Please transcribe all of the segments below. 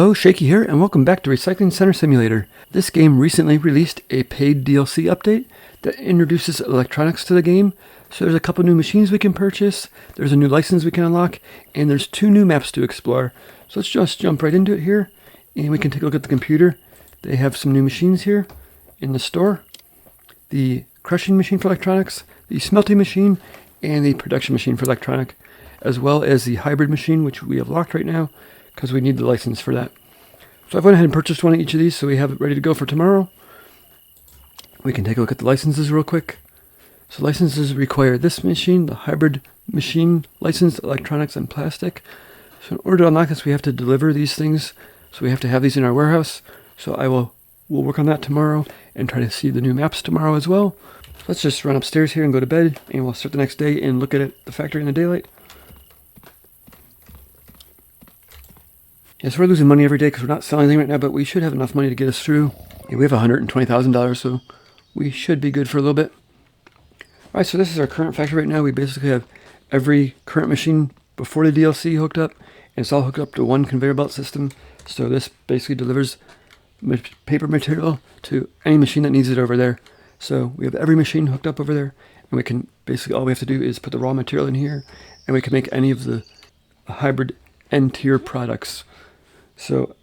Hello, Shaky here, and welcome back to Recycling Center Simulator. This game recently released a paid DLC update that introduces electronics to the game. So there's a couple new machines we can purchase, there's a new license we can unlock, and there's 2 new maps to explore. So let's just jump right into it here, and we can take a look at the computer. They have some new machines here in the store. The crushing machine for electronics, the smelting machine, and the production machine for electronic, as well as the hybrid machine, which we have locked right now, because we need the license for that. So I've went ahead and purchased one of each of these, so we have it ready to go for tomorrow. We can take a look at the licenses real quick. So licenses require this machine, the hybrid machine license, electronics, and plastic. So in order to unlock this, we have to deliver these things. So we have to have these in our warehouse. So we'll work on that tomorrow and try to see the new maps tomorrow as well. So let's just run upstairs here and go to bed, and we'll start the next day and look at the factory in the daylight. Yes, we're losing money every day because we're not selling anything right now, but we should have enough money to get us through. Yeah, we have $120,000, so we should be good for a little bit. Alright, so this is our current factory right now. We basically have every current machine before the DLC hooked up, and it's all hooked up to one conveyor belt system. So this basically delivers paper material to any machine that needs it over there. So we have every machine hooked up over there, and we can basically, all we have to do is put the raw material in here, and we can make any of the hybrid N-tier products. So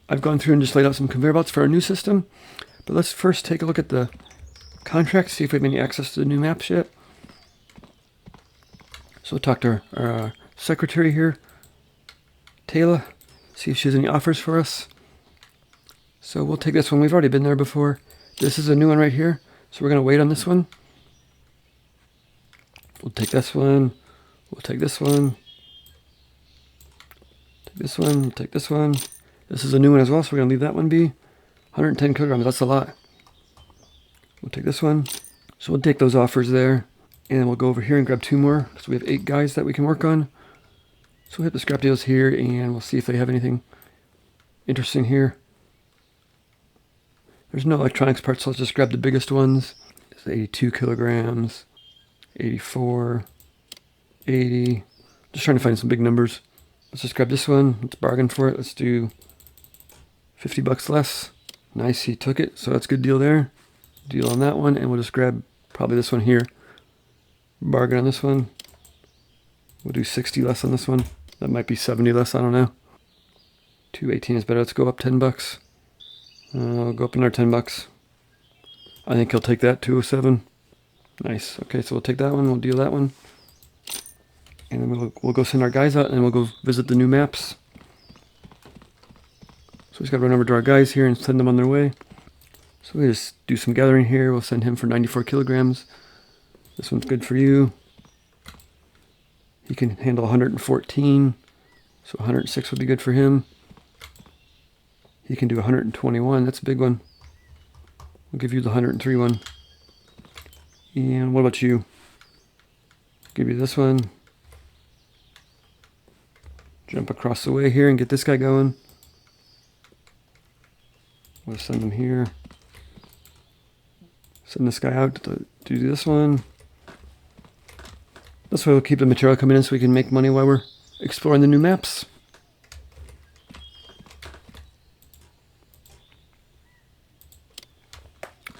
I've gone through and just laid out some conveyor belts for our new system, but let's first take a look at the contract, see if we have any access to the new maps yet. So we'll talk to our secretary here, Taylor, see if she has any offers for us. So we'll take this one. We've already been there before. This is a new one right here, so we're going to wait on this one. We'll take this one. We'll take this one. This one, take this one. This is a new one as well, so we're going to leave that one be. 110 kilograms, that's a lot. We'll take this one. So we'll take those offers there, and we'll go over here and grab 2 more, because we have 8 guys that we can work on. So we'll hit the scrap deals here, and we'll see if they have anything interesting here. There's no electronics parts, so let's just grab the biggest ones. It's 82 kilograms, 84, 80. Just trying to find some big numbers. Let's just grab this one. Let's bargain for it. Let's do $50 less. Nice, he took it, so that's a good deal there. Deal on that one, and we'll just grab probably this one here. Bargain on this one. We'll do 60 less on this one. That might be 70 less, I don't know. 218 is better. Let's go up $10. I'll go up another $10. I think he'll take that, 207. Nice. Okay, so we'll take that one. We'll deal that one. And then we'll go send our guys out, and we'll go visit the new maps. So we just got to run over to our guys here and send them on their way. So we just do some gathering here. We'll send him for 94 kilograms. This one's good for you. He can handle 114, so 106 would be good for him. He can do 121, that's a big one. We'll give you the 103 one. And what about you? Give you this one. Jump across the way here and get this guy going. We'll send him here. Send this guy out to do this one. This way we'll keep the material coming in so we can make money while we're exploring the new maps.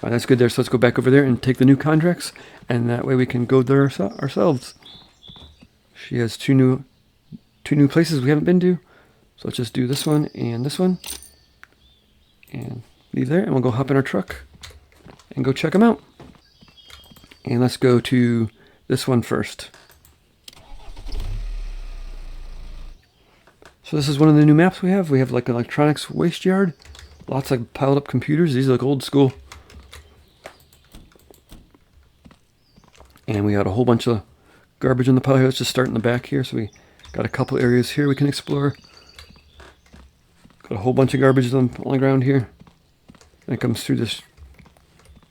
Alright, that's good there. So let's go back over there and take the new contracts, and that way we can go there ourselves. She has two new places we haven't been to. So let's just do this one and leave there, and we'll go hop in our truck and go check them out. And let's go to this one first. So this is one of the new maps we have. We have like an electronics waste yard. Lots of piled up computers. These look old school. And we got a whole bunch of garbage in the pile here. Let's just start in the back here. So we got a couple areas here we can explore. Got a whole bunch of garbage on the ground here. And it comes through this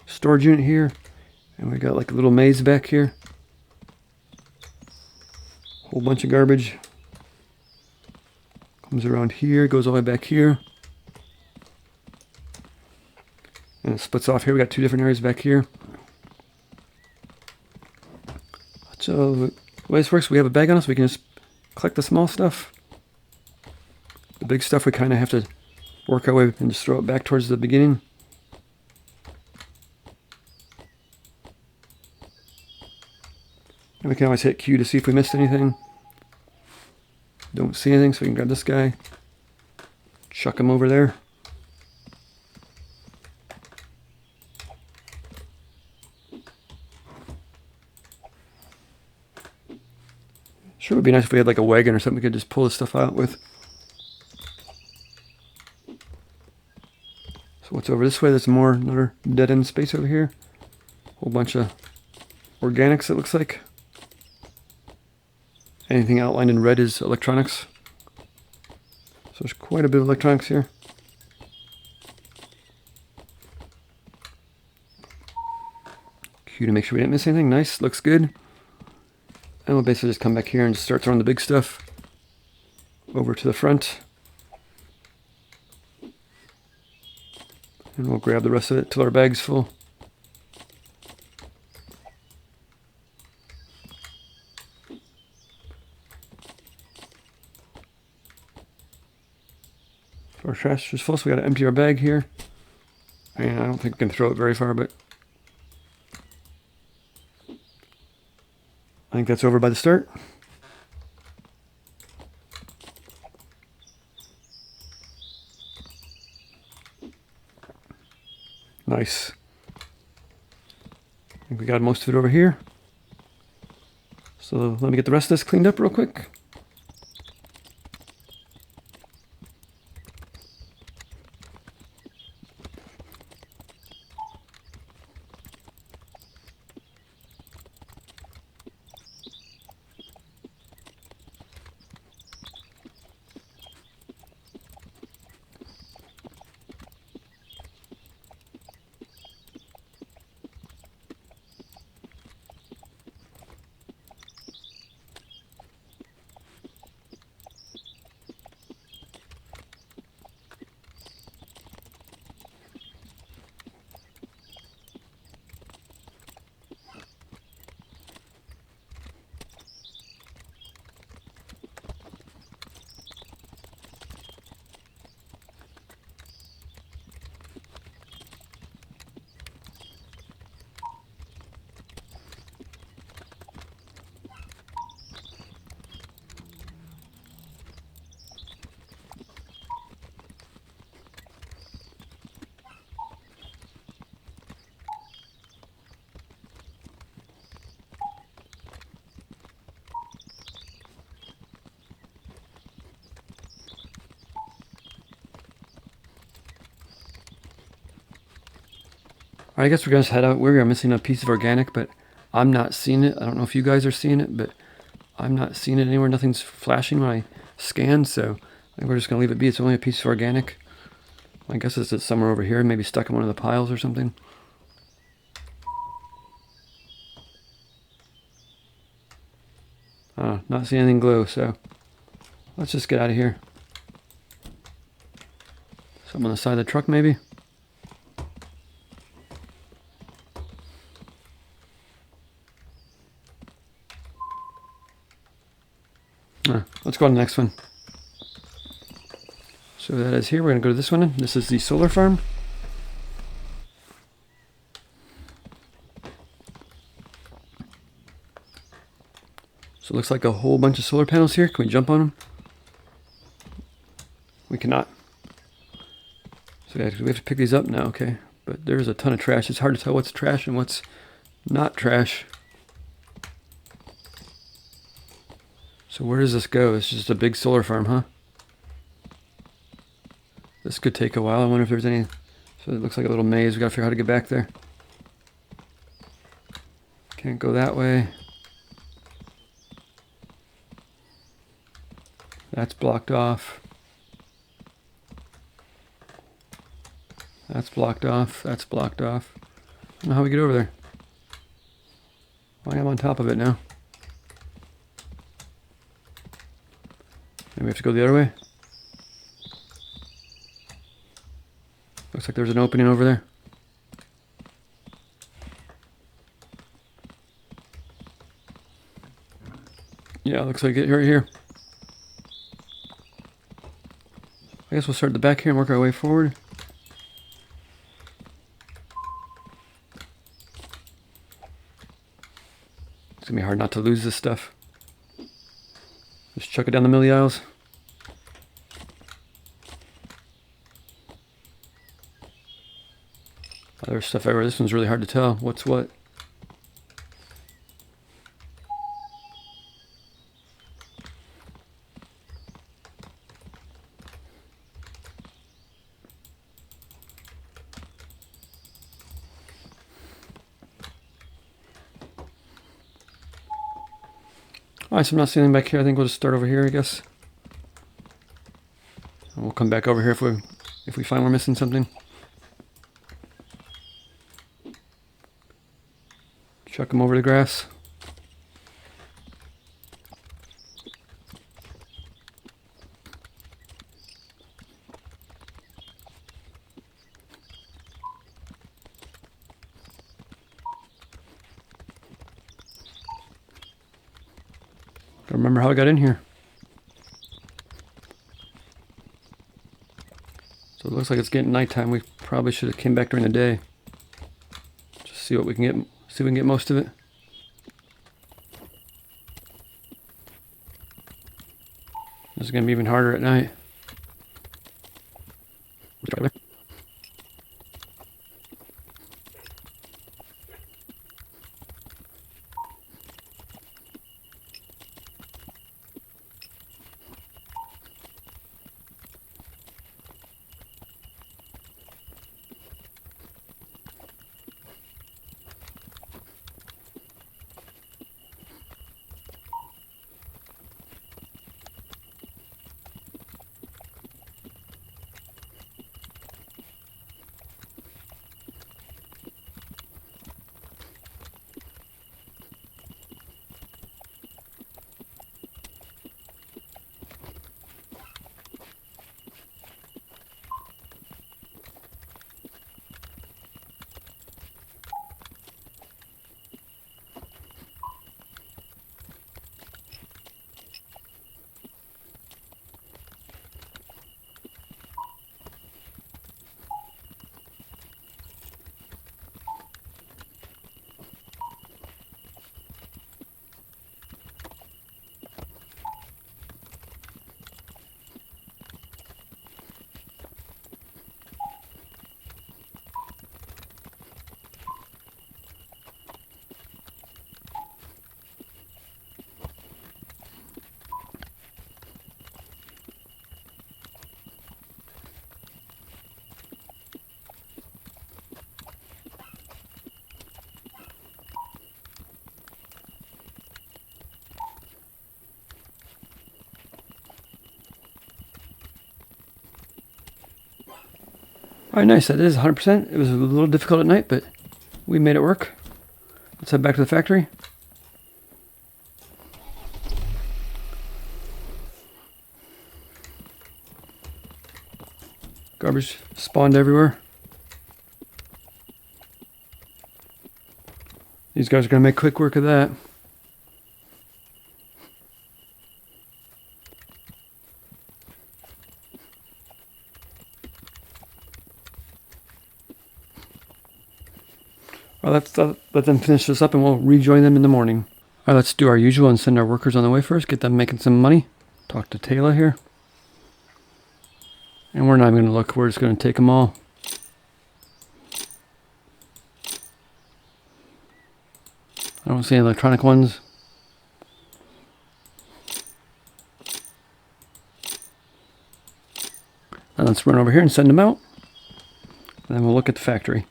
storage unit here. And we got like a little maze back here. Whole bunch of garbage. Comes around here, goes all the way back here. And it splits off here. We got 2 different areas back here. So the way this works, we have a bag on us. We can just collect the small stuff. The big stuff we kind of have to work our way and just throw it back towards the beginning. And we can always hit Q to see if we missed anything. Don't see anything, so we can grab this guy. Chuck him over there. Sure would be nice if we had like a wagon or something we could just pull this stuff out with. So what's over this way? There's another dead end space over here. Whole bunch of organics, it looks like. Anything outlined in red is electronics. So there's quite a bit of electronics here. Q to make sure we didn't miss anything. Nice, looks good. And we'll basically just come back here and just start throwing the big stuff over to the front. And we'll grab the rest of it till our bag's full. Our trash is full, so we gotta empty our bag here. And I don't think we can throw it very far, but I think that's over by the start. Nice. I think we got most of it over here. So let me get the rest of this cleaned up real quick. I guess we're going to head out. We're missing a piece of organic, but I'm not seeing it. I don't know if you guys are seeing it, but I'm not seeing it anywhere. Nothing's flashing when I scan, so I think we're just going to leave it be. It's only a piece of organic. I guess it's somewhere over here, maybe stuck in one of the piles or something. Not seeing anything glow, so let's just get out of here. Something on the side of the truck, maybe? Let's go on to the next one. So that is here. We're going to go to this one. This is the solar farm. So it looks like a whole bunch of solar panels here. Can we jump on them? We cannot. So we have to pick these up now, okay. But there's a ton of trash. It's hard to tell what's trash and what's not trash. So where does this go? It's just a big solar farm, huh? This could take a while. I wonder if there's any... So it looks like a little maze. We gotta figure out how to get back there. Can't go that way. That's blocked off. That's blocked off. That's blocked off. I don't know how we get over there. Well, I'm on top of it now. Maybe we have to go the other way. Looks like there's an opening over there. Yeah, looks like it right here. I guess we'll start at the back here and work our way forward. It's gonna be hard not to lose this stuff. Just chuck it down the milli aisles. Oh, there's stuff everywhere. This one's really hard to tell what's what. Alright, so I'm not seeing anything back here. I think we'll just start over here, I guess. And we'll come back over here if we find we're missing something. Chuck them over the grass. Don't remember how I got in here. So it looks like it's getting nighttime. We probably should have came back during the day. Just see what we can get. See if we can get most of it. This is going to be even harder at night. Alright, nice. That is 100%. It was a little difficult at night, but we made it work. Let's head back to the factory. Garbage spawned everywhere. These guys are going to make quick work of that. Well, let them finish this up and we'll rejoin them in the morning. Alright, let's do our usual and send our workers on the way first. Get them making some money. Talk to Taylor here. And we're not even going to look. We're just going to take them all. I don't see any electronic ones. And let's run over here and send them out. And then we'll look at the factory.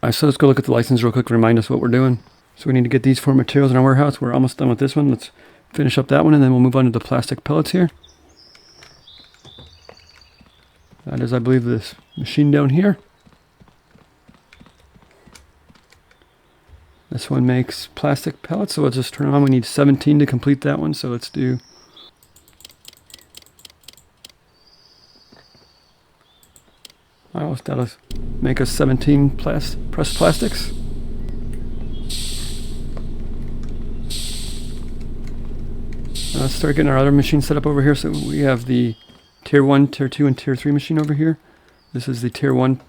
Alright, so let's go look at the license real quick to remind us what we're doing. So we need to get these 4 materials in our warehouse. We're almost done with this one. Let's finish up that one and then we'll move on to the plastic pellets here. That is, I believe, this machine down here. This one makes plastic pellets, so let's just turn on. We need 17 to complete that one, so let's do... That'll make us 17 pressed plastics. Let's start getting our other machine set up over here. So we have the Tier 1, Tier 2, and Tier 3 machine over here. This is the Tier 1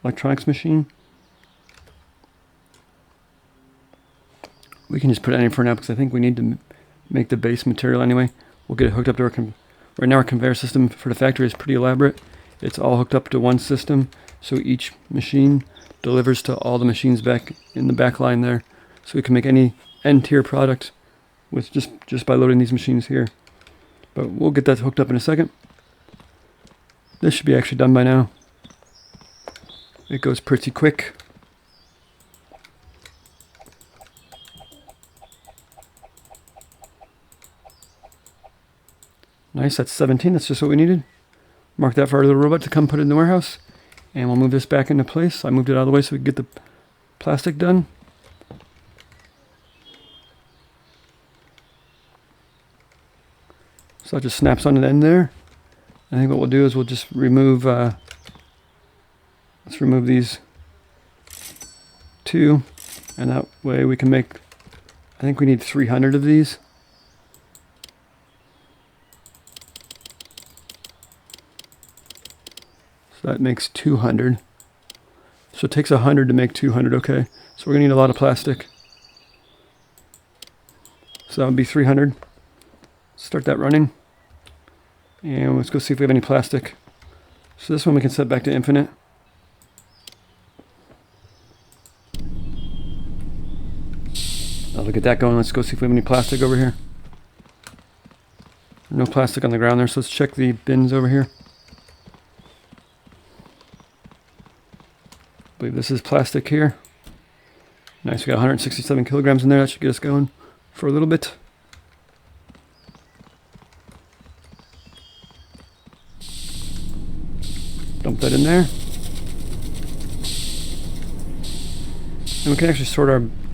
electronics machine. We can just put it in for now because I think we need to make the base material anyway. We'll get it hooked up to our right now our conveyor system for the factory is pretty elaborate. It's all hooked up to one system, so each machine delivers to all the machines back in the back line there. So we can make any N-tier product with just by loading these machines here. But we'll get that hooked up in a second. This should be actually done by now. It goes pretty quick. Nice, that's 17, that's just what we needed. Mark that for our little robot to come put it in the warehouse. And we'll move this back into place. I moved it out of the way so we can get the plastic done. So that just snaps onto the end there. I think what we'll do is we'll just remove, let's remove these two, and that way we can make, I think we need 300 of these. So that makes 200. So it takes 100 to make 200, okay. So we're gonna need a lot of plastic. So that would be 300. Start that running. And let's go see if we have any plastic. So this one we can set back to infinite. I'll get that going. Let's go see if we have any plastic over here. No plastic on the ground there, so let's check the bins over here. I believe this is plastic here. Nice, we got 167 kilograms in there. That should get us going for a little bit. Dump that in there. And we can actually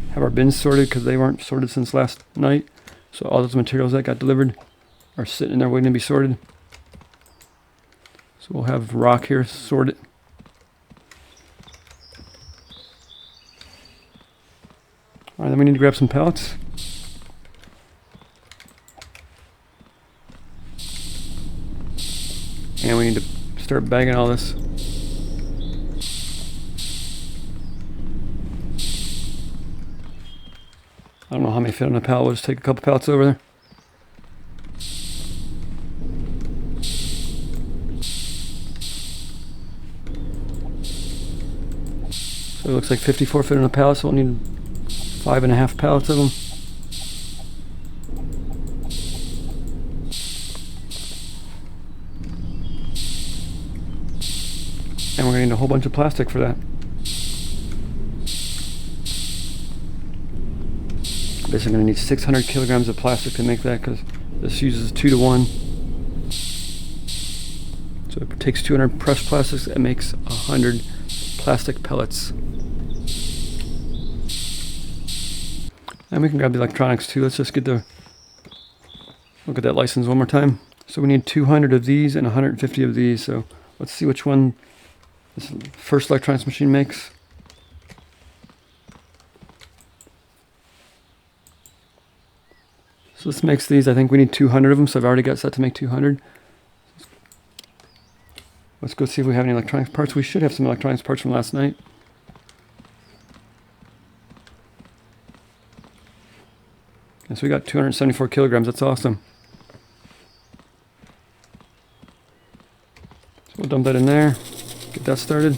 have our bins sorted because they weren't sorted since last night. So all those materials that got delivered are sitting in there waiting to be sorted. So we'll have rock here sorted. Alright, then we need to grab some pallets. And we need to start bagging all this. I don't know how many fit on a pallet. We'll just take a couple pallets over there. So it looks like 54 fit on a pallet, so we'll need 5.5 pallets of them. And we're going to need a whole bunch of plastic for that. Basically going to need 600 kilograms of plastic to make that because this uses 2 to 1. So it takes 200 pressed plastics and makes 100 plastic pellets. And we can grab the electronics too. Let's just look at that license one more time. So we need 200 of these and 150 of these. So let's see which one this first electronics machine makes. So this makes these, I think we need 200 of them, so I've already got set to make 200. Let's go see if we have any electronics parts. We should have some electronics parts from last night. And so we got 274 kilograms, that's awesome. So we'll dump that in there, get that started.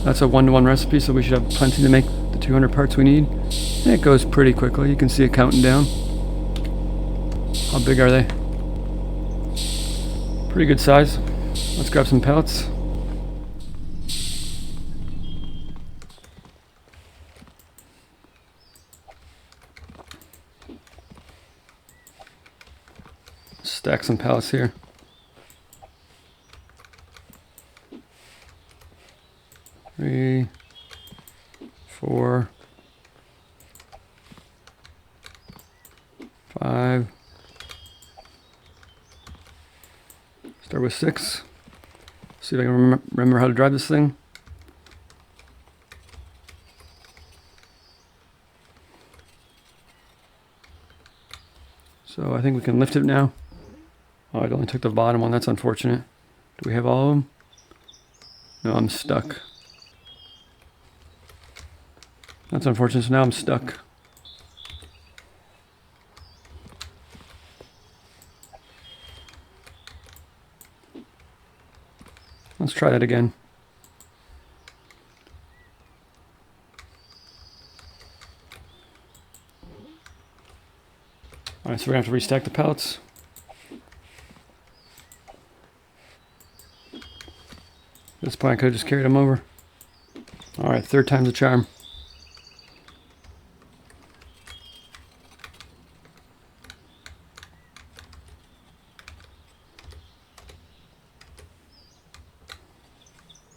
That's a 1-to-1 recipe, so we should have plenty to make the 200 parts we need. And it goes pretty quickly. You can see it counting down. How big are they? Pretty good size. Let's grab some pallets. Stack some pallets here. Three, 4, 5, Start with 6. See if I can remember how to drive this thing. So I think we can lift it now. Oh, I only took the bottom one. That's unfortunate. Do we have all of them? No, I'm stuck. That's unfortunate. So now I'm stuck. Let's try that again. Alright, so we're going to have to restack the pallets. At this point I could have just carried them over. Alright, third time's a charm.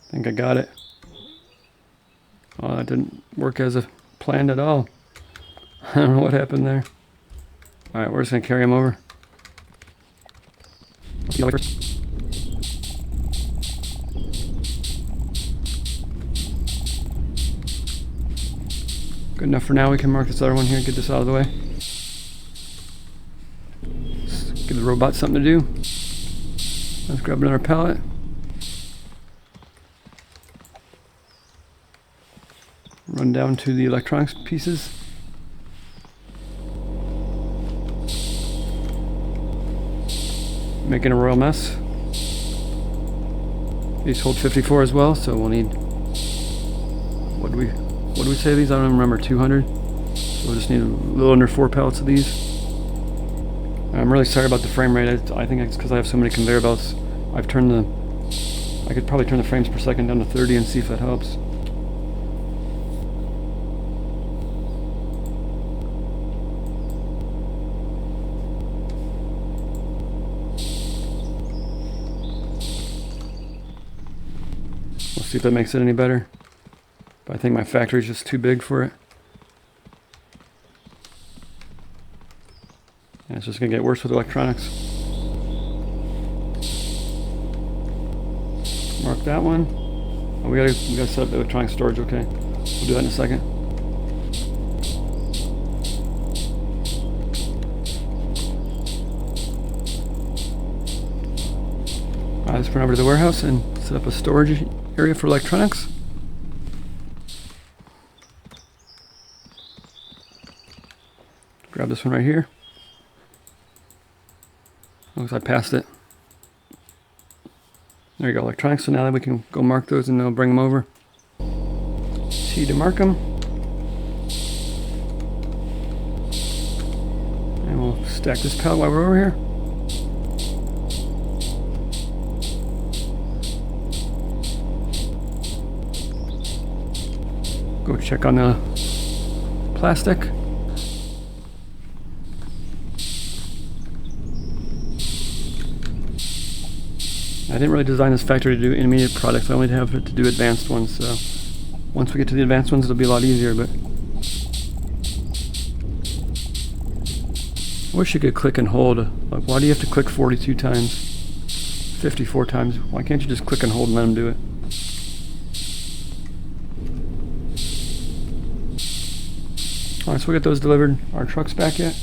I think I got it. Oh, that didn't work as planned at all. I don't know what happened there. Alright, we're just going to carry him over. See you later. Good enough for now. We can mark this other one here and get this out of the way. Let's give the robot something to do. Let's grab another pallet. Run down to the electronics pieces. Making a royal mess. These hold 54 as well, so we'll need, what do we say these? I don't even remember, 200. So we'll just need a little under 4 pallets of these. I'm really sorry about the frame rate. I think it's because I have so many conveyor belts. I could probably turn the frames per second down to 30 and see if that helps. See if that makes it any better. But I think my factory's just too big for it. And it's just gonna get worse with electronics. Mark that one. Oh, we gotta set up the electronic storage, okay. We'll do that in a second. Alright, let's run over to the warehouse and set up a storage area for electronics. Grab this one right here. Looks like I passed it. There you go, electronics. So now that we can go mark those and they'll bring them over. T to mark them. And we'll stack this pallet while we're over here. Go check on the plastic. I didn't really design this factory to do intermediate products. I only have it to do advanced ones. So once we get to the advanced ones, it'll be a lot easier. But I wish you could click and hold. Like, why do you have to click 42 times, 54 times? Why can't you just click and hold and let them do it? Alright, so we got those delivered. Our truck's back yet?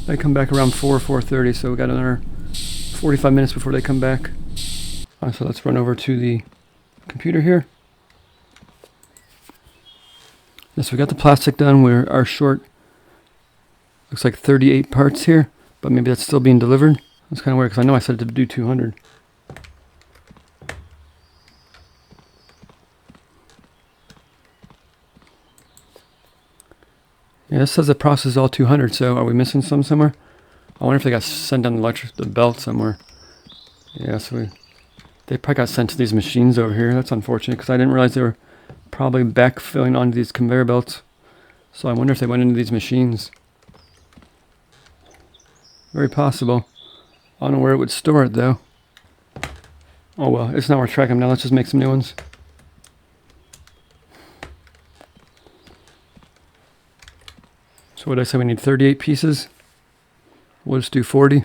They come back around 4:30, so we got another 45 minutes before they come back. Alright, so let's run over to the computer here. Yes, we got the plastic done. We are short, looks like 38 parts here, but maybe that's still being delivered. That's kind of weird because I know I said to do 200. Yeah, this says the process is all 200, so are we missing some somewhere? I wonder if they got sent down the belt somewhere. Yeah, so they probably got sent to these machines over here. That's unfortunate because I didn't realize they were probably backfilling onto these conveyor belts. So I wonder if they went into these machines. Very possible. I don't know where it would store it though. Oh well, it's not worth tracking them now. Let's just make some new ones. So what did I say? We need 38 pieces. We'll just do 40.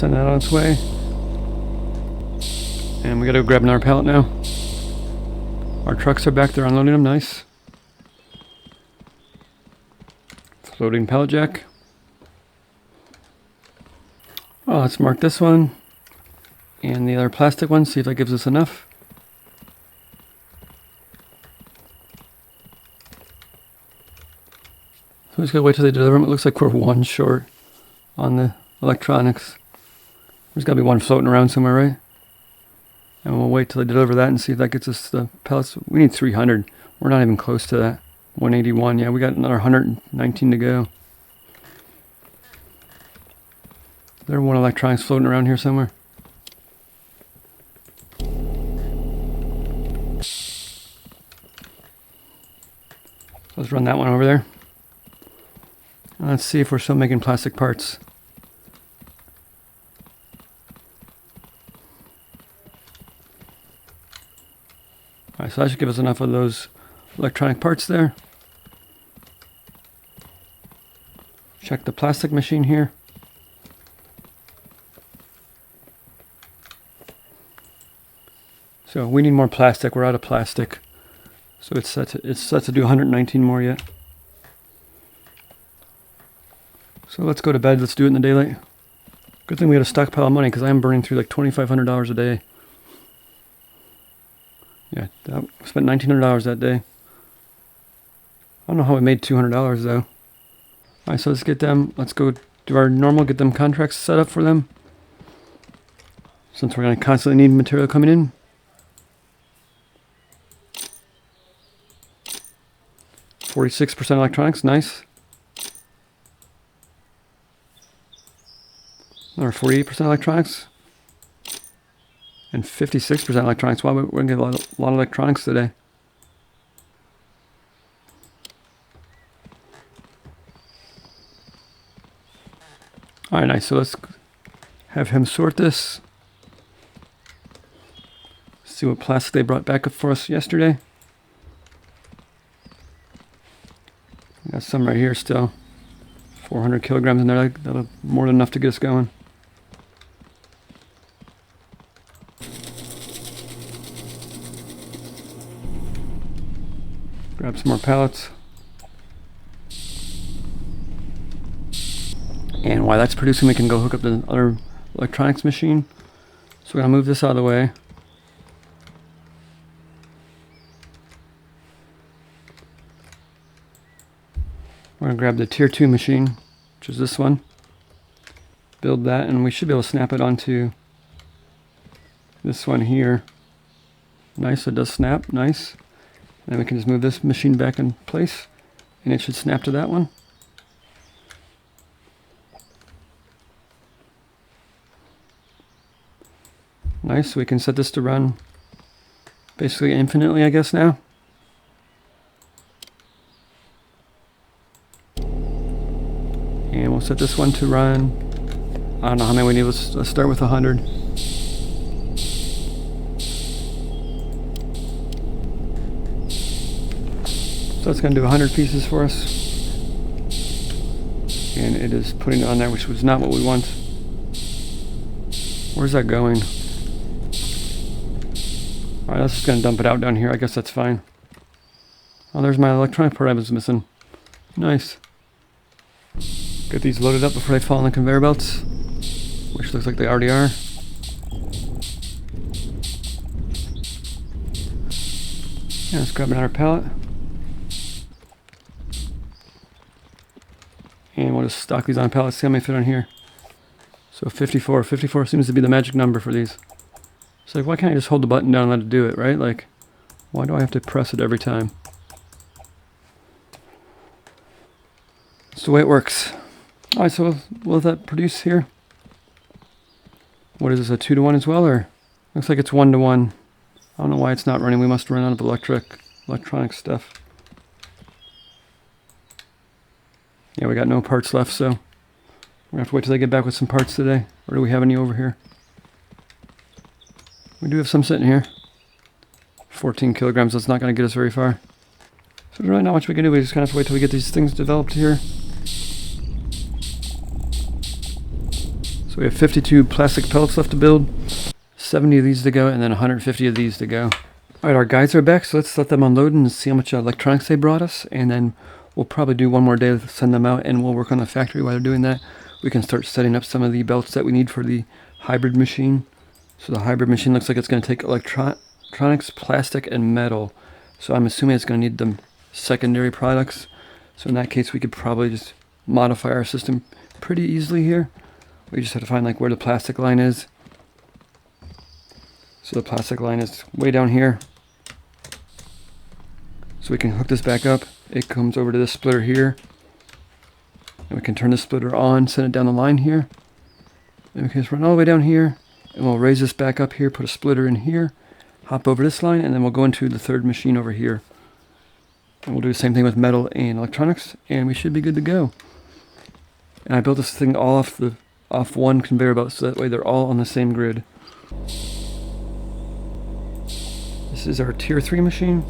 send that on its way. And we gotta go grab another pallet now. Our trucks are back there unloading them, nice. Floating pallet jack. Oh, let's mark this one and the other plastic one, see if that gives us enough. So we just gotta wait till they deliver them. It looks like we're one short on the electronics. There's gotta be one floating around somewhere, right? And we'll wait till they deliver that and see if that gets us the pellets. We need 300. We're not even close to that. 181. Yeah, we got another 119 to go. There's one electronics floating around here somewhere. Let's run that one over there. And let's see if we're still making plastic parts. Alright, so that should give us enough of those electronic parts there. Check the plastic machine here. So we need more plastic. We're out of plastic. So it's set to do 119 more yet. So let's go to bed. Let's do it in the daylight. Good thing we had a stockpile of money because I am burning through like $2,500 a day. Yeah, I spent $1,900 that day. I don't know how we made $200 though. Alright, so let's get them. Let's go do our normal, get them contracts set up for them. Since we're going to constantly need material coming in. %46 electronics, nice. Another 48% electronics. And 56% electronics. Wow, we're going to get a lot of electronics today. Alright, nice. So let's have him sort this. See what plastic they brought back up for us yesterday. Got some right here still. 400 kilograms in there. That'll more than enough to get us going. Grab some more pallets. And while that's producing, we can go hook up the other electronics machine. So we're going to move this out of the way. We're going to grab the tier 2 machine, which is this one. Build that, and we should be able to snap it onto this one here. Nice, it does snap, nice. And then we can just move this machine back in place, and it should snap to that one. Nice, so we can set this to run basically infinitely, I guess, now. And we'll set this one to run, I don't know how many we need, let's start with 100. So it's going to do 100 pieces for us. And it is putting it on there, which was not what we want. Where's that going? Alright, that's just going to dump it out down here. I guess that's fine. Oh, there's my electronic part I was missing. Nice. Get these loaded up before they fall on the conveyor belts, which looks like they already are. Yeah, let's grab another pallet. And we'll just stock these on pallets, see how many fit on here. So 54. 54 seems to be the magic number for these. It's like, why can't I just hold the button down and let it do it, right? Like, why do I have to press it every time? It's the way it works. Alright, so will that produce here? What is this, a 2-to-1 as well, or? Looks like it's 1-to-1. I don't know why it's not running. We must run out of electronic stuff. Yeah, we got no parts left, so we're gonna have to wait till they get back with some parts today. Or do we have any over here? We do have some sitting here. 14 kilograms, that's not going to get us very far. So there's really not much we can do. We just kind of have to wait till we get these things developed here. So we have 52 plastic pellets left to build, 70 of these to go, and then 150 of these to go. Alright, our guys are back, so let's let them unload and see how much electronics they brought us, and then we'll probably do one more day to send them out, and we'll work on the factory while they're doing that. We can start setting up some of the belts that we need for the hybrid machine. So the hybrid machine looks like it's going to take electronics, plastic, and metal. So I'm assuming it's going to need the secondary products. So in that case, we could probably just modify our system pretty easily here. We just have to find like where the plastic line is. So the plastic line is way down here. So we can hook this back up. It comes over to this splitter here. And we can turn the splitter on, send it down the line here. And we can just run all the way down here. And we'll raise this back up here, put a splitter in here, hop over this line, and then we'll go into the third machine over here. And we'll do the same thing with metal and electronics, and we should be good to go. And I built this thing all off one conveyor belt, so that way they're all on the same grid. This is our tier 3 machine.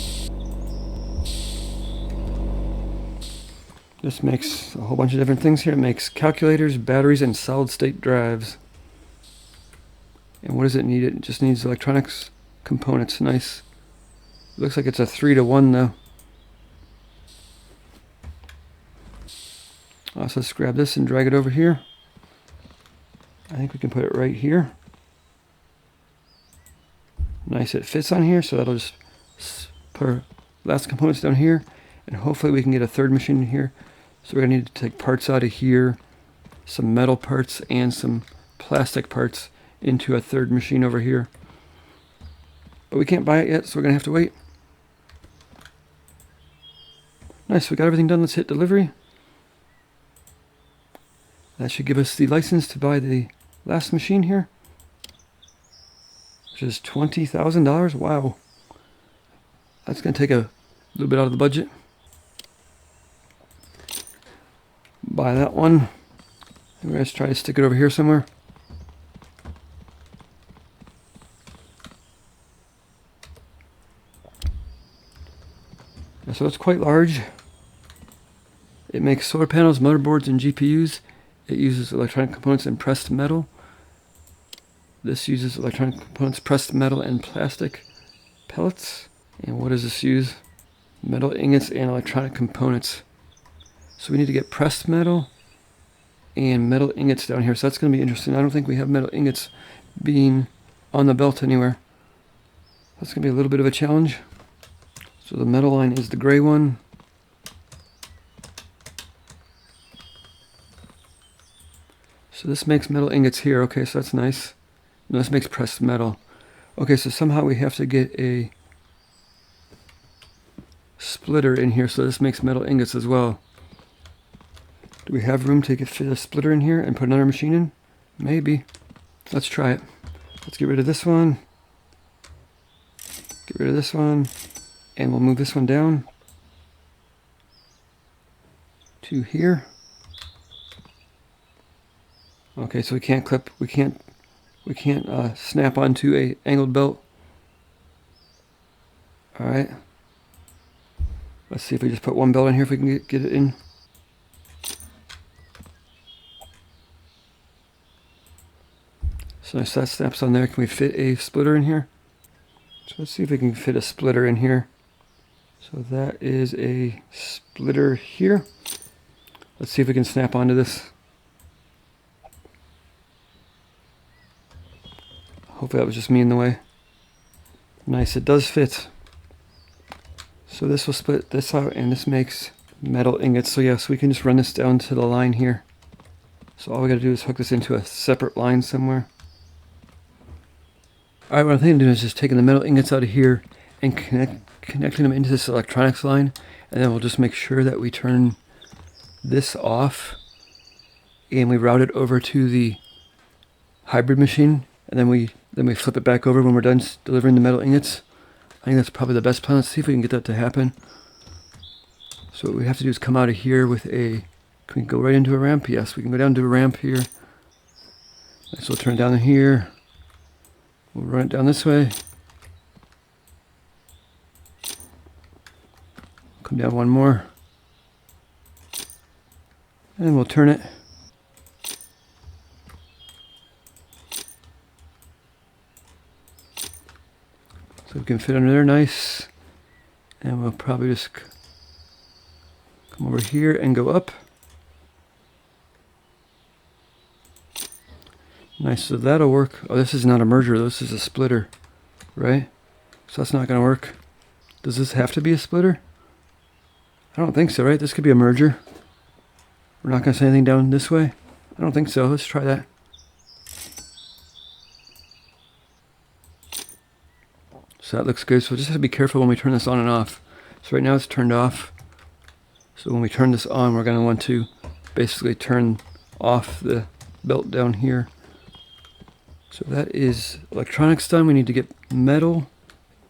This makes a whole bunch of different things here. It makes calculators, batteries, and solid state drives. And what does it need? It just needs electronics components. Nice. Looks like it's a 3-to-1 though. So let's grab this and drag it over here. I think we can put it right here. Nice, it fits on here, so that'll just put our last components down here. And hopefully we can get a third machine in here. So we're going to need to take parts out of here, some metal parts and some plastic parts into a third machine over here. But we can't buy it yet, so we're going to have to wait. Nice, we got everything done. Let's hit delivery. That should give us the license to buy the last machine here, which is $20,000. Wow. That's going to take a little bit out of the budget. Buy that one. And we're going to try to stick it over here somewhere. So it's quite large. It makes solar panels, motherboards, and GPUs. It uses electronic components and pressed metal. This uses electronic components, pressed metal, and plastic pellets. And what does this use? Metal ingots and electronic components. So we need to get pressed metal and metal ingots down here. So that's going to be interesting. I don't think we have metal ingots being on the belt anywhere. That's going to be a little bit of a challenge. So the metal line is the gray one. So this makes metal ingots here. Okay, so that's nice. No, this makes pressed metal. Okay, so somehow we have to get a splitter in here. So this makes metal ingots as well. Do we have room to fit a splitter in here and put another machine in? Maybe. Let's try it. Let's get rid of this one. Get rid of this one. And we'll move this one down to here. Okay, so we can't clip, we can't snap onto a angled belt. All right. Let's see if we just put one belt in here, if we can get it in. So nice, that snaps on there. Can we fit a splitter in here? So let's see if we can fit a splitter in here. So that is a splitter here. Let's see if we can snap onto this. Hopefully that was just me in the way. Nice, it does fit. So this will split this out, and this makes metal ingots. So yeah, so we can just run this down to the line here. So all we gotta do is hook this into a separate line somewhere. Alright, what I'm thinking of doing is just taking the metal ingots out of here and connecting them into this electronics line, and then we'll just make sure that we turn this off and we route it over to the hybrid machine, and then we flip it back over when we're done delivering the metal ingots. I think that's probably the best plan. Let's see if we can get that to happen. So what we have to do is come out of here with a, can we go right into a ramp? Yes, we can go down to a ramp here. So we'll turn it down here. We'll run it down this way. Come down one more. And we'll turn it. So we can fit under there nice. And we'll probably just come over here and go up. Nice, so that'll work. Oh, this is not a merger, this is a splitter, right? So that's not gonna work. Does this have to be a splitter? I don't think so, right? This could be a merger. We're not gonna say anything down this way? I don't think so, let's try that. So that looks good, so we'll just have to be careful when we turn this on and off. So right now it's turned off. So when we turn this on, we're gonna want to basically turn off the belt down here. So that is electronics done. We need to get metal.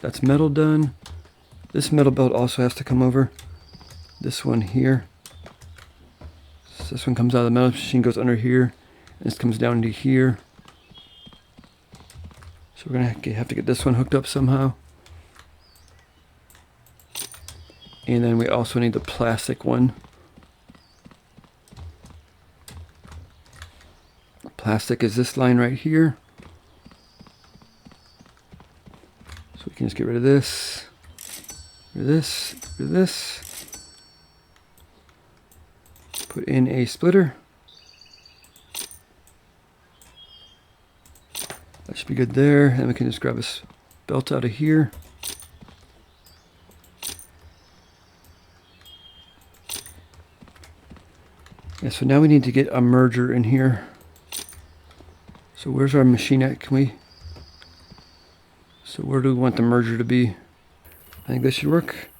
That's metal done. This metal belt also has to come over. This one here. So this one comes out of the metal machine, goes under here. And this comes down into here. So we're gonna have to get this one hooked up somehow. And then we also need the plastic one. Plastic is this line right here. So we can just get rid of this, rid of this, rid of this. Put in a splitter. That should be good there. And we can just grab this belt out of here. Yeah, so now we need to get a merger in here. So where's our machine at? Can we? So where do we want the merger to be? I think this should work.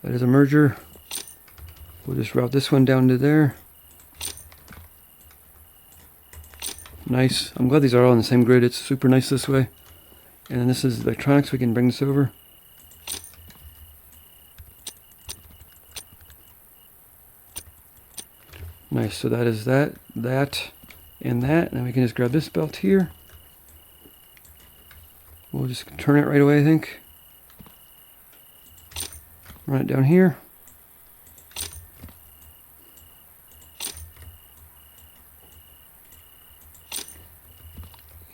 That is a merger. We'll just route this one down to there. Nice. I'm glad these are all on the same grid. It's super nice this way. And then this is electronics. We can bring this over. Nice. So that is that, that, and that. And then we can just grab this belt here. We'll just turn it right away, I think. Run it down here.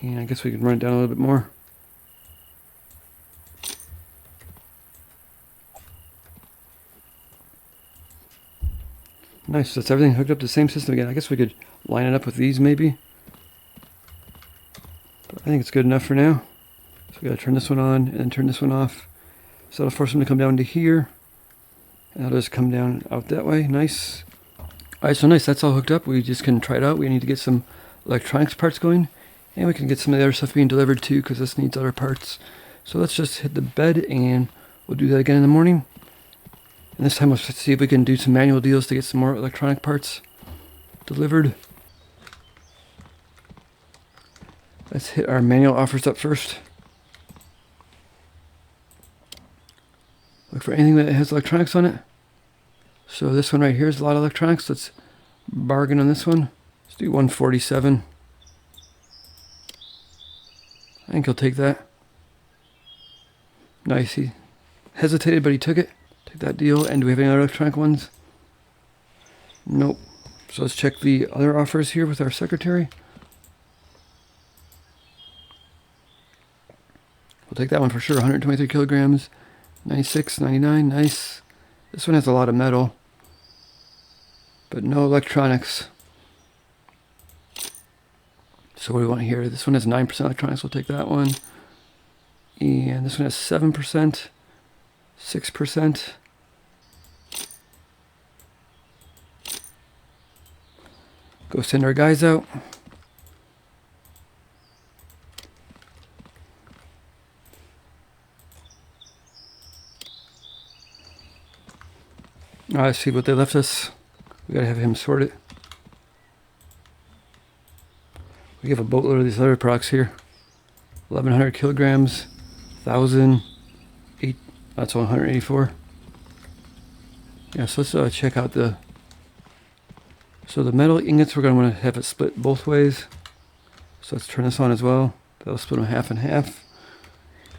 And I guess we can run it down a little bit more. Nice, so that's everything hooked up to the same system again. I guess we could line it up with these maybe. But I think it's good enough for now. So we gotta turn this one on and then turn this one off. So that'll force them to come down to here. And that'll just come down out that way, nice. Alright, so nice, that's all hooked up. We just can try it out. We need to get some electronics parts going. And we can get some of the other stuff being delivered too, because this needs other parts. So let's just hit the bed and we'll do that again in the morning. And this time we'll see if we can do some manual deals to get some more electronic parts delivered. Let's hit our manual offers up first. Look for anything that has electronics on it. So this one right here is a lot of electronics. Let's bargain on this one. Let's do 147. I think he'll take that. Nice. He hesitated, but he took it. Take that deal. And do we have any other electronic ones? Nope. So let's check the other offers here with our secretary. We'll take that one for sure. 123 kilograms. 96.99. Nice. This one has a lot of metal, but no electronics. So what do we want here? This one has 9% electronics. We'll take that one. And this one has 7%, 6%. Go send our guys out. Let's see what they left us. We gotta have him sort it. We have a boatload of these other products here. 1,100 kilograms, 1,008. That's 184. Yeah, so let's check out the. So the metal ingots, we're gonna want to have it split both ways. So let's turn this on as well. That'll split them half and half.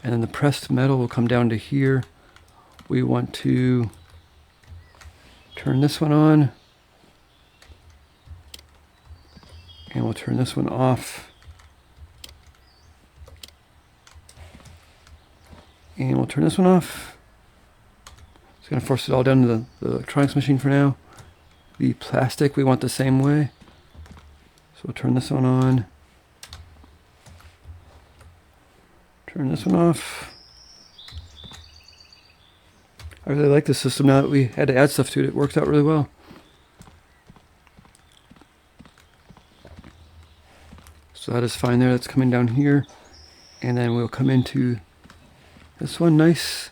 And then the pressed metal will come down to here. We want to turn this one on. And we'll turn this one off. And we'll turn this one off. It's going to force it all down to the electronics machine for now. The plastic we want the same way. So we'll turn this one on. Turn this one off. I really like this system now that we had to add stuff to it. It worked out really well. So that is fine there. That's coming down here. And then we'll come into this one. Nice.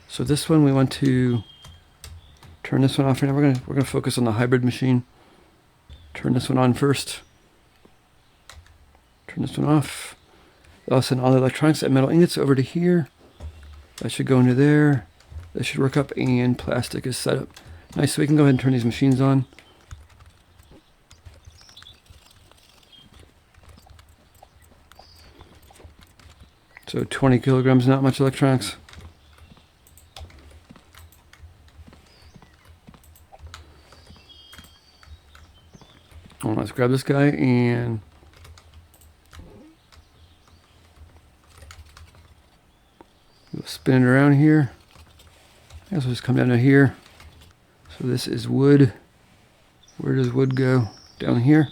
So this one we want to turn this one off. Right now we're gonna focus on the hybrid machine. Turn this one on first. Turn this one off. I'll send all the electronics and metal ingots over to here. That should go into there. That should work up, and plastic is set up. Nice, so we can go ahead and turn these machines on. So 20 kilograms, not much electronics. Oh, let's grab this guy and we'll spin it around here. I guess we'll just come down to here. So this is wood. Where does wood go? Down here.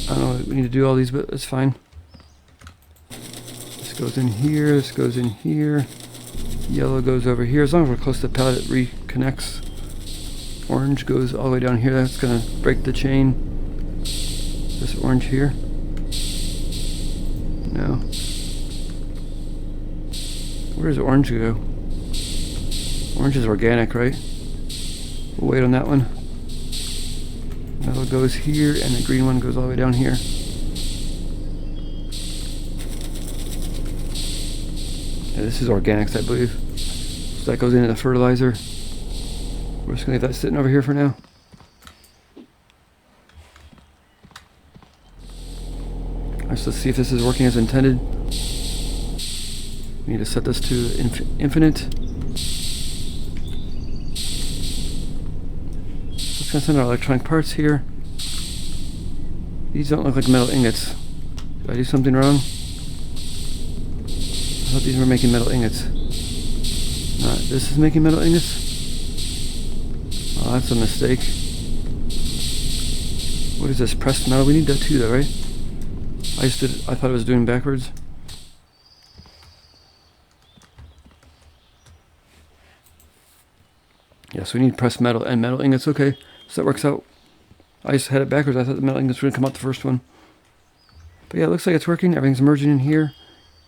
I don't know, we need to do all these, but that's fine. This goes in here, this goes in here. Yellow goes over here. As long as we're close to the pallet, it reconnects. Orange goes all the way down here. That's gonna break the chain. This orange here. No. Where does orange go? Orange is organic, right? We'll wait on that one. Yellow goes here, and the green one goes all the way down here. Yeah, this is organics, I believe. So that goes into the fertilizer. We're just gonna leave that sitting over here for now. Alright, so let's see if this is working as intended. We need to set this to infinite. Let's gonna send our electronic parts here. These don't look like metal ingots. Did I do something wrong? I thought these were making metal ingots. This is making metal ingots? Oh, that's a mistake. What is this? Pressed metal? We need that too though, right? I thought it was doing backwards. Yes, we need pressed metal and metal ingots. Okay, so that works out. I just had it backwards. I thought the metal ingots were going to come out the first one. But yeah, it looks like it's working. Everything's merging in here.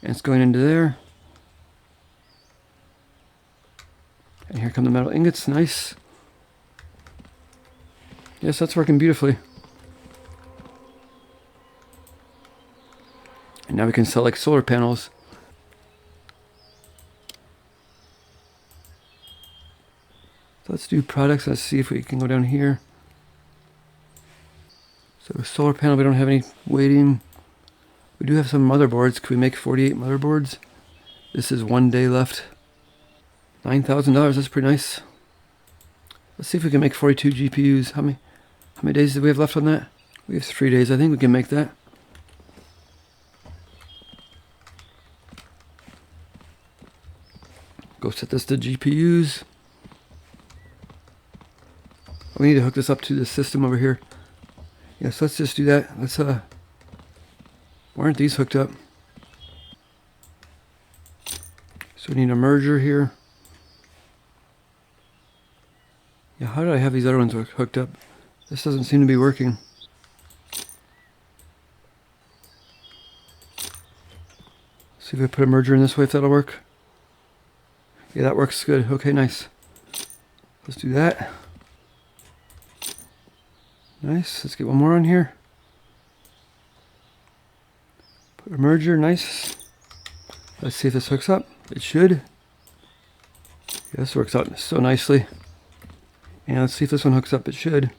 And it's going into there. And here come the metal ingots. Nice. Yes, that's working beautifully. And now we can sell like solar panels. So let's do products. Let's see if we can go down here. So solar panel, we don't have any waiting. We do have some motherboards. Could we make 48 motherboards? This is 1 day left. $9,000, that's pretty nice. Let's see if we can make 42 GPUs. How many days do we have left on that? We have 3 days. I think we can make that. Go set this to GPUs. We need to hook this up to the system over here. Yes, let's just do that. Let's why aren't these hooked up? So we need a merger here. Yeah, how did I have these other ones hooked up? This doesn't seem to be working. See if I put a merger in this way, if that'll work. Yeah, that works good. Okay, nice. Let's do that. Nice. Let's get one more on here. Put a merger. Nice. Let's see if this hooks up. It should. Yeah, this works out so nicely. And let's see if this one hooks up. It should.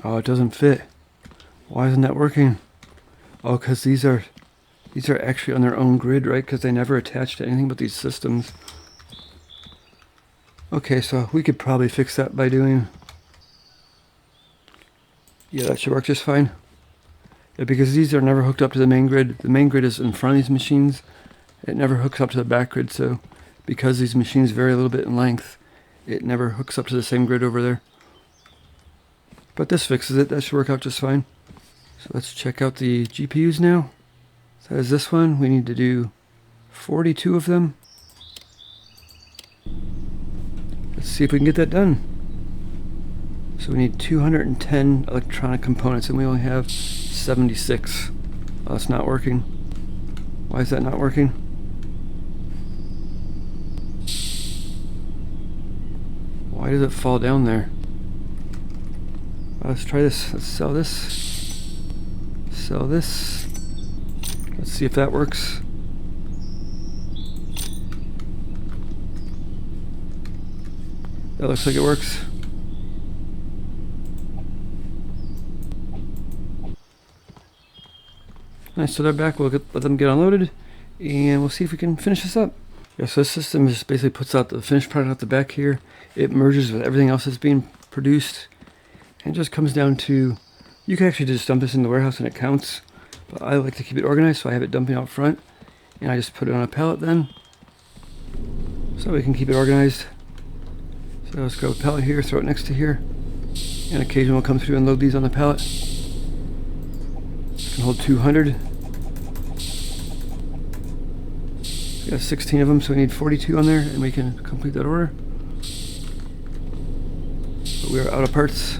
Oh, it doesn't fit. Why isn't that working? Oh, because these These are actually on their own grid, right? Because they never attach to anything but these systems. Okay, so we could probably fix that by doing... Yeah, that should work just fine. Yeah, because these are never hooked up to the main grid. The main grid is in front of these machines. It never hooks up to the back grid, so because these machines vary a little bit in length, it never hooks up to the same grid over there. But this fixes it. That should work out just fine. So let's check out the GPUs now. So that is this one. We need to do 42 of them. Let's see if we can get that done. So we need 210 electronic components and we only have 76. Oh, that's not working. Why is that not working? Why does it fall down there? Well, let's try this. Let's sell this. Sell this. Let's see if that works. That looks like it works. Nice, so they're back. We'll let them get unloaded and we'll see if we can finish this up. Yeah, so this system just basically puts out the finished product out the back here. It merges with everything else that's being produced. And it just comes down to, you can actually just dump this in the warehouse and it counts. But I like to keep it organized, so I have it dumping out front. And I just put it on a pallet then. So we can keep it organized. So let's grab a pallet here, throw it next to here. And occasionally we'll come through and load these on the pallet. It can hold 200. We got 16 of them, so we need 42 on there, and we can complete that order. But we are out of parts.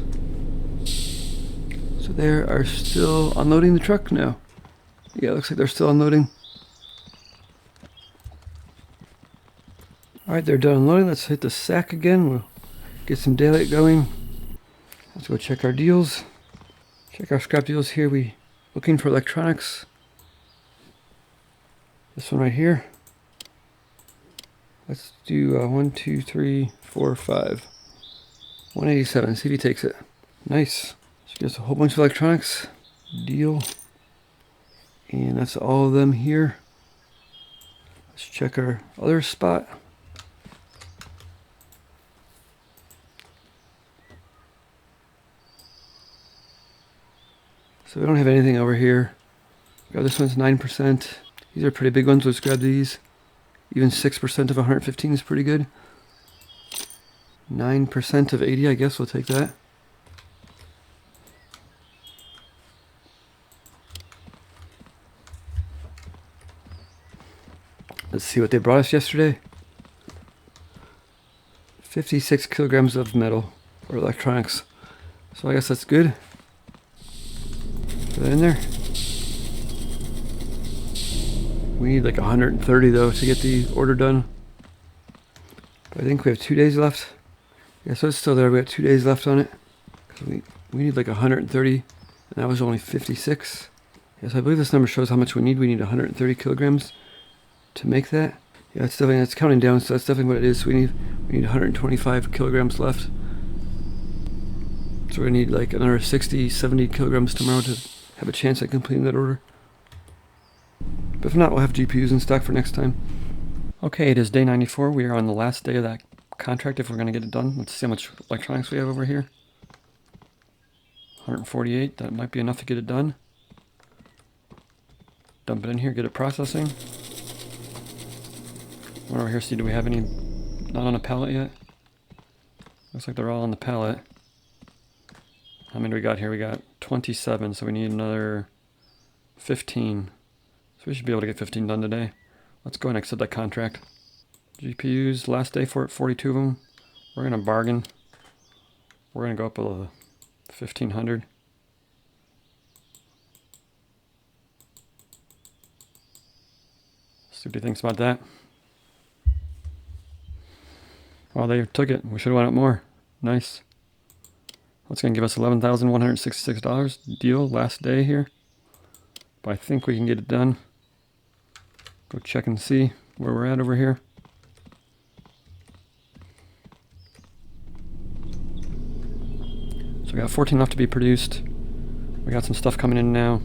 So they are still unloading the truck now. Yeah, it looks like they're still unloading. Alright, they're done unloading. Let's hit the sack again. We'll get some daylight going. Let's go check our deals. Check our scrap deals here. We looking for electronics. This one right here. Let's do 1, 2, 3, 4, 5. 187. See if he takes it. Nice. So just a whole bunch of electronics. Deal. And that's all of them here. Let's check our other spot. So we don't have anything over here. Grab this one's 9%. These are pretty big ones. Let's grab these. Even 6% of 115 is pretty good. 9% of 80, I guess we'll take that. Let's see what they brought us yesterday. 56 kilograms of metal or electronics. So I guess that's good. Put that in there. We need like 130 though to get the order done. But I think we have 2 days left. Yeah, so it's still there. We got 2 days left on it. We need like 130, and that was only 56. Yes, I believe this number shows how much we need. We need 130 kilograms to make that. Yeah, it's counting down, so that's definitely what it is. We need 125 kilograms left. So we need like another 60, 70 kilograms tomorrow to have a chance at completing that order. But if not, we'll have GPUs in stock for next time. Okay, it is day 94. We are on the last day of that contract if we're going to get it done. Let's see how much electronics we have over here. 148. That might be enough to get it done. Dump it in here, get it processing. One over here, see, do we have any not on a pallet yet? Looks like they're all on the pallet. How many do we got here? We got 27, so we need another 15. So we should be able to get 15 done today. Let's go and accept that contract. GPUs, last day for it, 42 of them. We're going to bargain. We're going to go up a 1,500. See what he thinks about that. Well, they took it. We should have went up more. Nice. That's going to give us $11,166. Deal, last day here. But I think we can get it done. Go check and see where we're at over here. So we got 14 left to be produced. We got some stuff coming in now.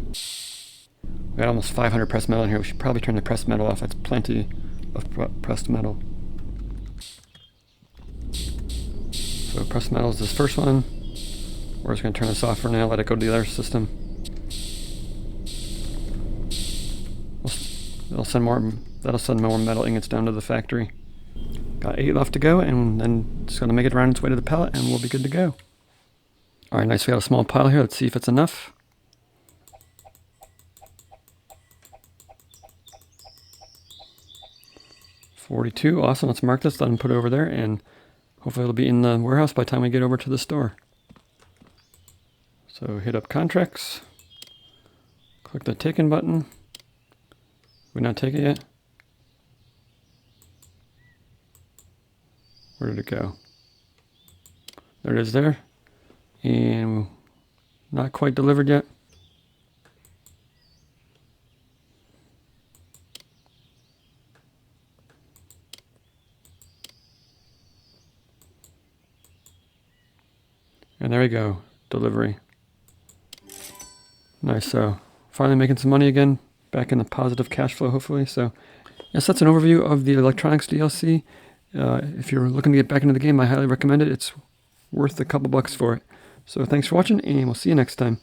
We got almost 500 pressed metal in here. We should probably turn the pressed metal off. That's plenty of pressed metal. So pressed metal is this first one. We're just going to turn this off for now, let it go to the other system. That'll send more metal ingots down to the factory. Got 8 left to go, and then just going to make it around its way to the pallet, and we'll be good to go. Alright, nice. We got a small pile here. Let's see if it's enough. $42. Awesome. Let's mark this, let them put it over there, and hopefully it'll be in the warehouse by the time we get over to the store. So hit up contracts. Click the taken button. We not take it yet? Where did it go? There it is there. And not quite delivered yet. And there we go, delivery. Nice, so finally making some money again, back in the positive cash flow hopefully. So yes, that's an overview of the Electronics DLC. If you're looking to get back into the game, I highly recommend it. It's worth a couple bucks for it. So thanks for watching, and we'll see you next time.